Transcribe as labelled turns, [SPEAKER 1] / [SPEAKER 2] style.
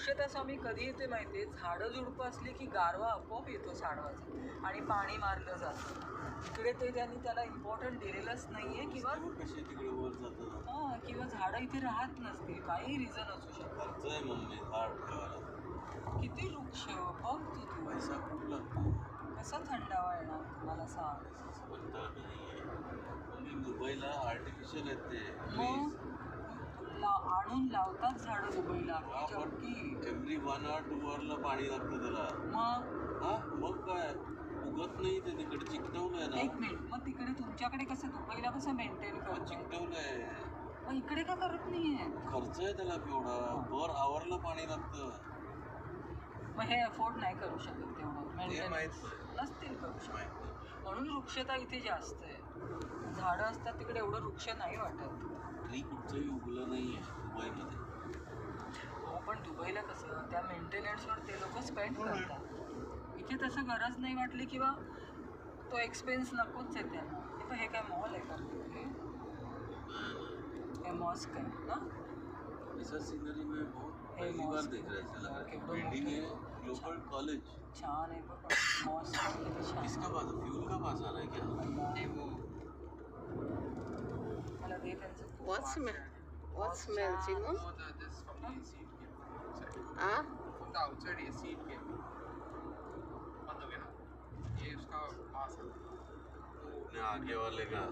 [SPEAKER 1] वृक्षता स्वामी कधी येते माहिती आहे, झाडं झुडपं असली की गारवा आपोआप येतो साडवाचा आणि पाणी मारलं जातं. इकडे ते त्यांनी त्याला इम्पॉर्टंट दिलेलंच नाही आहे किंवा
[SPEAKER 2] कशी तिकडे वर जातात.
[SPEAKER 1] हां, किंवा झाडं इथे राहत नसतील, काही रिझन असू शकतं.
[SPEAKER 2] खर्च आहे मम्मी झाड ठेवायला.
[SPEAKER 1] किती वृक्ष बघ तू
[SPEAKER 2] पैसा खूप लागतो.
[SPEAKER 1] कसा थंडावा येणार तुम्हाला सांग.
[SPEAKER 2] म्हणता नाही मम्मी मुंबईला आर्टिफिशियल येते
[SPEAKER 1] मग आणून लावतात झाडं दुबईला
[SPEAKER 2] एव्हरी 1 or 2 hourला पाणी लागतं त्याला.
[SPEAKER 1] मग
[SPEAKER 2] हा मग काय उगत नाही ते तिकडे चिकटवलंय ना.
[SPEAKER 1] एक मिनिट, मग तिकडे तुमच्याकडे कसं दुबईला कसं मेंटेन करतो?
[SPEAKER 2] चिकटवलंय.
[SPEAKER 1] मग इकडे का करत नाहीये?
[SPEAKER 2] खर्च आहे त्याला केवढा. पर आवरला पाणी लागतं.
[SPEAKER 1] मग हे अफोर्ड नाही करू शकत तेवढं
[SPEAKER 2] माहित
[SPEAKER 1] मेंटेनन्स नसतील करू शकत. म्हणून वृक्षता इथे जास्त आहे. झाडं असतात तिकडे एवढं वृक्ष नाही वाटत.
[SPEAKER 2] ट्री कुठचंही उगलं नाही आहे दुबईमध्ये.
[SPEAKER 1] हो, पण दुबईला कसं त्या मेंटेनन्सवर ते लोक स्पेंड करतात. इथे तसं गरज नाही वाटली किंवा तो एक्सपेन्स नकोच आहे त्यांना. पण हे काय मॉल आहे का हे मॉस्क आहे ना?
[SPEAKER 2] ऐसा सीनरी में बहुत पहली बार देख रहे हैं. लग रहा है बिल्डिंग है ग्लोबल कॉलेज.
[SPEAKER 1] छान आहे बघ मॉस्क किती छान.
[SPEAKER 2] किसका पास फ्यूल का पास आ रहा है क्या?
[SPEAKER 1] मला दे त्यांचं.
[SPEAKER 3] What smell, Simon?
[SPEAKER 4] No, this from the seat came.
[SPEAKER 3] Ah?
[SPEAKER 4] From the outside, a seat came. बंद हो गया ना. ये उसका पास है.
[SPEAKER 2] अपने आगे वाले का